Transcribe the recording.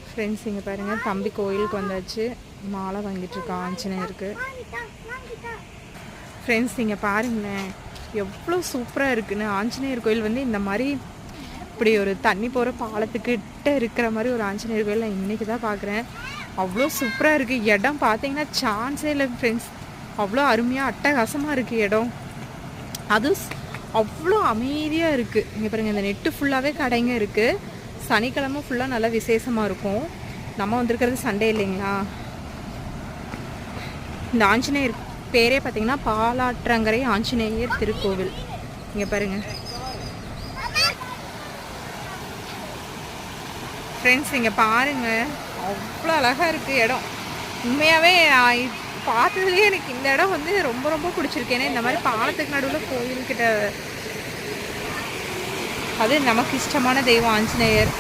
Friends இங்கே பாருங்கள், தம்பி கோயிலுக்கு வந்தாச்சு. மாலை வாங்கிட்டுருக்கான் ஆஞ்சநேயருக்கு. ஃப்ரெண்ட்ஸ் இங்கே பாருங்களேன், எவ்வளோ சூப்பராக இருக்குன்னு. ஆஞ்சநேயர் கோயில் வந்து இந்த மாதிரி இப்படி ஒரு தண்ணி போகிற பாலத்துக்கிட்ட இருக்கிற மாதிரி ஒரு ஆஞ்சநேயர் கோயில் நான் இன்றைக்கி தான் பார்க்குறேன். அவ்வளோ சூப்பராக இருக்குது. இடம் பார்த்தீங்கன்னா சான்ஸே இல்லை ஃப்ரெண்ட்ஸ். அவ்வளோ அருமையாக அட்டகாசமாக இருக்குது இடம். அது அவ்வளோ அமைதியாக இருக்குது. இங்கே பாருங்கள், இந்த நெட்டு ஃபுல்லாகவே கடைங்க இருக்குது. சனிக்கிழமை ஃபுல்லாக நல்லா விசேஷமாக இருக்கும். நம்ம வந்திருக்கிறது சண்டே இல்லைங்களா. இந்த ஆஞ்சநேயர் பேரே பார்த்திங்கன்னா பாலாற்றங்கரை ஆஞ்சநேயர் திருக்கோவில். இங்கே பாருங்கள் ஃப்ரெண்ட்ஸ், இங்கே பாருங்கள், அவ்வளோ அழகாக இருக்குது இடம். உண்மையாகவே பார்த்ததுலேயே எனக்கு இந்த இடம் வந்து ரொம்ப ரொம்ப பிடிச்சிருக்கு. ஏன்னா இந்த மாதிரி பாலத்துக்கு நடுவில் கோயில்கிட்ட, அது நமக்கு இஷ்டமான தெய்வம் ஆஞ்சநேயர்.